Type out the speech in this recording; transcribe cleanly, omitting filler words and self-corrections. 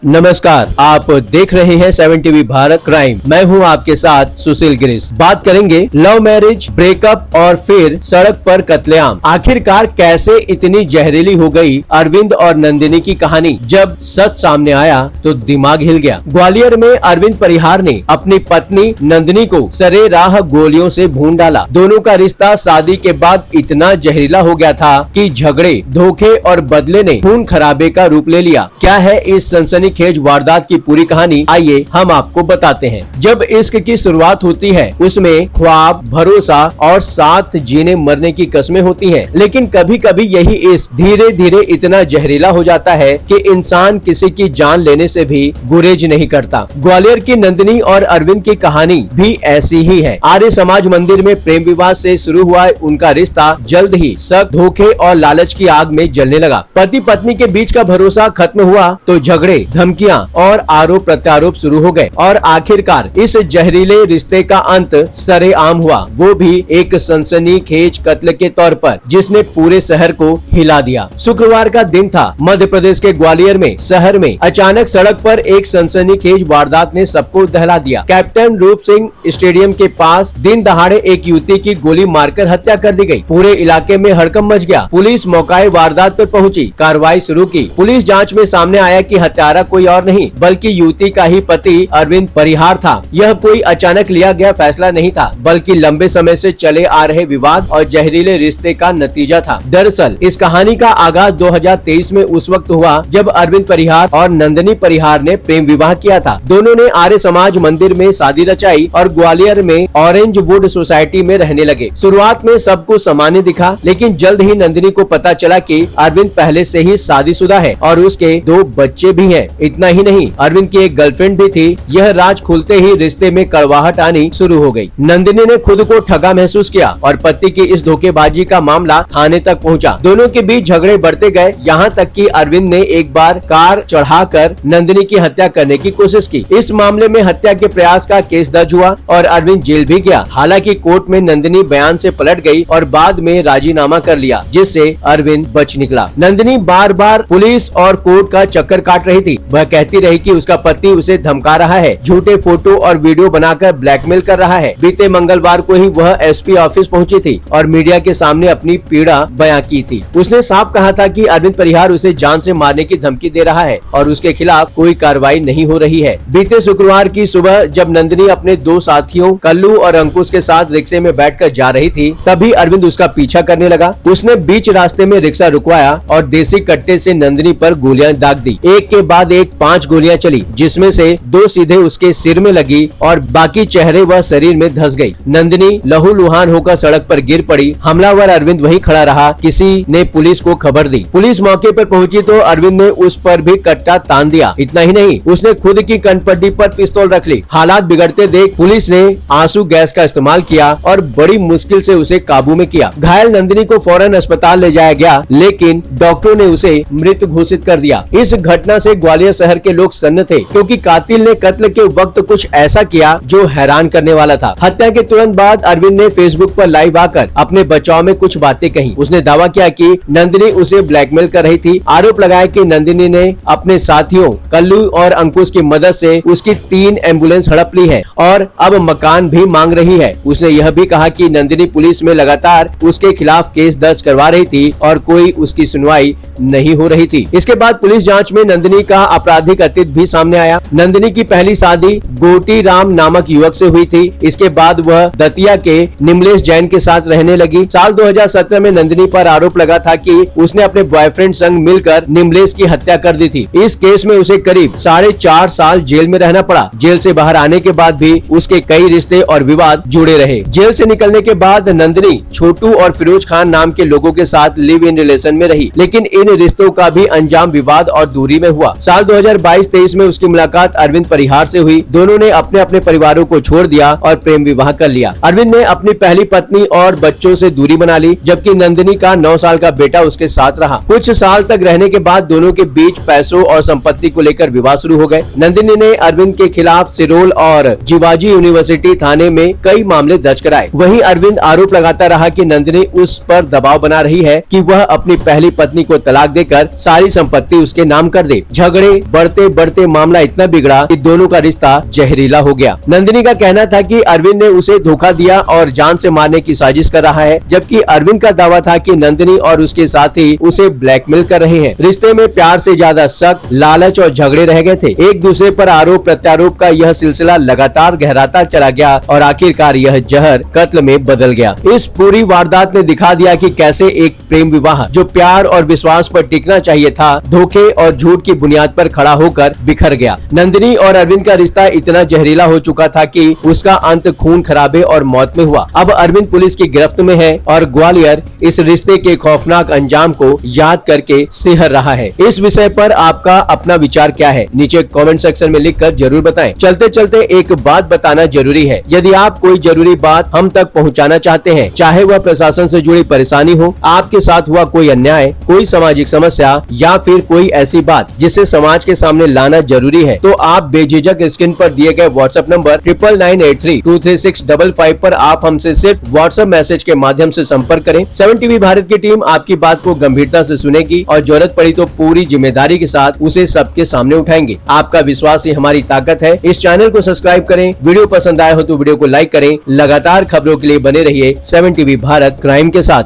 नमस्कार, आप देख रहे हैं 7 टीवी भारत क्राइम। मैं हूं आपके साथ सुशील गिरीश। बात करेंगे लव मैरिज, ब्रेकअप और फिर सड़क पर कत्लेआम। आखिरकार कैसे इतनी जहरीली हो गई अरविंद और नंदिनी की कहानी। जब सच सामने आया तो दिमाग हिल गया। ग्वालियर में अरविंद परिहार ने अपनी पत्नी नंदिनी को सरेराह गोलियों से भून डाला। दोनों का रिश्ता शादी के बाद इतना जहरीला हो गया था कि झगड़े, धोखे और बदले ने खून खराबे का रूप ले लिया। क्या है इस सनसनीखेज वारदात की पूरी कहानी, आइए हम आपको बताते हैं। जब इश्क की शुरुआत होती है उसमें ख्वाब, भरोसा और साथ जीने मरने की कस्में होती हैं। लेकिन कभी कभी यही इश्क धीरे धीरे इतना जहरीला हो जाता है कि इंसान किसी की जान लेने से भी गुरेज नहीं करता। ग्वालियर की नंदिनी और अरविंद की कहानी भी ऐसी ही है। आर्य समाज मंदिर में प्रेम विवाह से शुरू हुआ उनका रिश्ता जल्द ही शक, धोखे और लालच की आग में जलने लगा। पति पत्नी के बीच का भरोसा खत्म हुआ तो झगड़े, धमकियां और आरोप प्रत्यारोप शुरू हो गए और आखिरकार इस जहरीले रिश्ते का अंत सरेआम हुआ, वो भी एक सनसनीखेज कत्ल के तौर पर, जिसने पूरे शहर को हिला दिया। शुक्रवार का दिन था। मध्य प्रदेश के ग्वालियर में शहर में अचानक सड़क पर एक सनसनीखेज वारदात ने सबको दहला दिया। कैप्टन रूप सिंह स्टेडियम के पास दिन दहाड़े एक युवती की गोली मारकर हत्या कर दी गई। पूरे इलाके में हड़कंप मच गया। पुलिस मौके वारदात पर पहुंची, कार्रवाई शुरू की। पुलिस जांच में सामने आया कि हत्यारा कोई और नहीं बल्कि युवती का ही पति अरविंद परिहार था। यह कोई अचानक लिया गया फैसला नहीं था, बल्कि लंबे समय से चले आ रहे विवाद और जहरीले रिश्ते का नतीजा था। दरअसल इस कहानी का आगाज 2023 में उस वक्त हुआ जब अरविंद परिहार और नंदिनी परिहार ने प्रेम विवाह किया था। दोनों ने आर्य समाज मंदिर में शादी रचाई और ग्वालियर में ऑरेंज वुड सोसाइटी में रहने लगे। शुरुआत में सबको सामान्य दिखा, लेकिन जल्द ही नंदिनी को पता चला कि अरविंद पहले से ही शादीशुदा है और उसके 2 बच्चे भी हैं। इतना ही नहीं, अरविंद की एक गर्लफ्रेंड भी थी। यह राज खुलते ही रिश्ते में कड़वाहट आनी शुरू हो गई। नंदिनी ने खुद को ठगा महसूस किया और पति की इस धोखेबाजी का मामला थाने तक पहुंचा। दोनों के बीच झगड़े बढ़ते गए, यहाँ तक कि अरविंद ने एक बार कार चढ़ाकर नंदिनी की हत्या करने की कोशिश की। इस मामले में हत्या के प्रयास का केस दर्ज हुआ और अरविंद जेल भी गया। हालांकि कोर्ट में नंदिनी बयान से पलट गई और बाद में राजीनामा कर लिया, जिससे अरविंद बच निकला। नंदिनी बार बार पुलिस और कोर्ट का चक्कर काट रही थी। वह कहती रही कि उसका पति उसे धमका रहा है, झूठे फोटो और वीडियो बनाकर ब्लैकमेल कर रहा है। बीते मंगलवार को ही वह एसपी ऑफिस पहुंची थी और मीडिया के सामने अपनी पीड़ा बयां की थी। उसने साफ कहा था कि अरविंद परिहार उसे जान से मारने की धमकी दे रहा है और उसके खिलाफ कोई कार्रवाई नहीं हो रही है। बीते शुक्रवार की सुबह जब नंदिनी अपने 2 साथियों कल्लू और अंकुश के साथ रिक्शे में बैठकर जा रही थी, तभी अरविंद उसका पीछा करने लगा। उसने बीच रास्ते में रिक्शा रुकवाया और देसी कट्टे से नंदिनी पर गोलियां दाग दी। एक के बाद एक 5 गोलियां चली, जिसमें से 2 सीधे उसके सिर में लगी और बाकी चेहरे व शरीर में धंस गई। नंदिनी लहूलुहान होकर सड़क पर गिर पड़ी। हमलावर अरविंद वहीं खड़ा रहा। किसी ने पुलिस को खबर दी। पुलिस मौके पर पहुंची तो अरविंद ने उस पर भी कट्टा तान दिया। इतना ही नहीं, उसने खुद की कनपट्टी पर पिस्तौल रख ली। हालात बिगड़ते देख पुलिस ने आंसू गैस का इस्तेमाल किया और बड़ी मुश्किल से उसे काबू में किया। घायल नंदिनी को फौरन अस्पताल ले जाया गया, लेकिन डॉक्टरों ने उसे मृत घोषित कर दिया। इस घटना से ग्वालियर शहर के लोग सन्न थे, क्योंकि कातिल ने कत्ल के वक्त कुछ ऐसा किया जो हैरान करने वाला था। हत्या के तुरंत बाद अरविंद ने फेसबुक पर लाइव आकर अपने बचाव में कुछ बातें कही। उसने दावा किया कि नंदिनी उसे ब्लैकमेल कर रही थी। आरोप लगाया कि नंदिनी ने अपने साथियों कल्लू और अंकुश की मदद से उसकी 3 एम्बुलेंस हड़प ली है और अब मकान भी मांग रही है। उसने यह भी कहा कि नंदिनी पुलिस में लगातार उसके खिलाफ केस दर्ज करवा रही थी और कोई उसकी सुनवाई नहीं हो रही थी। इसके बाद पुलिस जांच में नंदिनी का आपराधिक अतीत भी सामने आया। नंदिनी की पहली शादी गोटी राम नामक युवक से हुई थी। इसके बाद वह दतिया के निमलेश जैन के साथ रहने लगी। साल 2017 में नंदिनी पर आरोप लगा था कि उसने अपने बॉयफ्रेंड संग मिलकर निमलेश की हत्या कर दी थी। इस केस में उसे करीब 4.5 साल जेल में रहना पड़ा। जेल से बाहर आने के बाद भी उसके कई रिश्ते और विवाद जुड़े रहे। जेल से निकलने के बाद नंदिनी छोटू और फिरोज खान नाम के लोगों के साथ लिव इन रिलेशन में रही, लेकिन इन रिश्तों का भी अंजाम विवाद और दूरी में हुआ। साल 2022-23 में उसकी मुलाकात अरविंद परिहार से हुई। दोनों ने अपने अपने परिवारों को छोड़ दिया और प्रेम विवाह कर लिया। अरविंद ने अपनी पहली पत्नी और बच्चों से दूरी बना ली, जबकि नंदिनी का 9 साल का बेटा उसके साथ रहा। कुछ साल तक रहने के बाद दोनों के बीच पैसों और संपत्ति को लेकर विवाद शुरू हो गए। नंदिनी ने अरविंद के खिलाफ सिरोल और जिवाजी यूनिवर्सिटी थाने में कई मामले दर्ज कराए। वहीं अरविंद आरोप लगाता रहा कि नंदिनी उस पर दबाव बना रही है कि वह अपनी पहली पत्नी को तलाक देकर सारी संपत्ति उसके नाम कर दे। झगड़े, बढ़ते बढ़ते मामला इतना बिगड़ा कि दोनों का रिश्ता जहरीला हो गया। नंदिनी का कहना था कि अरविंद ने उसे धोखा दिया और जान से मारने की साजिश कर रहा है, जबकि अरविंद का दावा था कि नंदिनी और उसके साथी उसे ब्लैकमेल कर रहे हैं। रिश्ते में प्यार से ज्यादा शक, लालच और झगड़े रह गए थे। एक दूसरे पर आरोप प्रत्यारोप का यह सिलसिला लगातार गहराता चला गया और आखिरकार यह जहर कत्ल में बदल गया। इस पूरी वारदात ने दिखा दिया कि कैसे एक प्रेम विवाह जो प्यार और विश्वास पर टिकना चाहिए था, धोखे और झूठ की बुनियाद पर खड़ा होकर बिखर गया। नंदिनी और अरविंद का रिश्ता इतना जहरीला हो चुका था कि उसका अंत खून खराबे और मौत में हुआ। अब अरविंद पुलिस की गिरफ्त में है और ग्वालियर इस रिश्ते के खौफनाक अंजाम को याद करके सिहर रहा है। इस विषय पर आपका अपना विचार क्या है, नीचे कमेंट सेक्शन में लिखकर जरूर बताएं। चलते चलते एक बात बताना जरूरी है, यदि आप कोई जरूरी बात हम तक पहुंचाना चाहते हैं, चाहे वह प्रशासन से जुड़ी परेशानी हो, आपके साथ हुआ कोई अन्याय, कोई सामाजिक समस्या या फिर कोई ऐसी बात जिसे समाज के सामने लाना जरूरी है, तो आप बेझिझक स्क्रीन पर दिए गए व्हाट्सएप नंबर 9993236555 पर आप हमसे सिर्फ व्हाट्सएप मैसेज के माध्यम से संपर्क करें। 7 टीवी भारत की टीम आपकी बात को गंभीरता से सुनेगी और जरूरत पड़ी तो पूरी जिम्मेदारी के साथ उसे सबके सामने उठाएंगे। आपका विश्वास ही हमारी ताकत है। इस चैनल को सब्सक्राइब करें, वीडियो पसंद आए हो तो वीडियो को लाइक करें। लगातार खबरों के लिए बने रहिए 7 टीवी भारत क्राइम के साथ।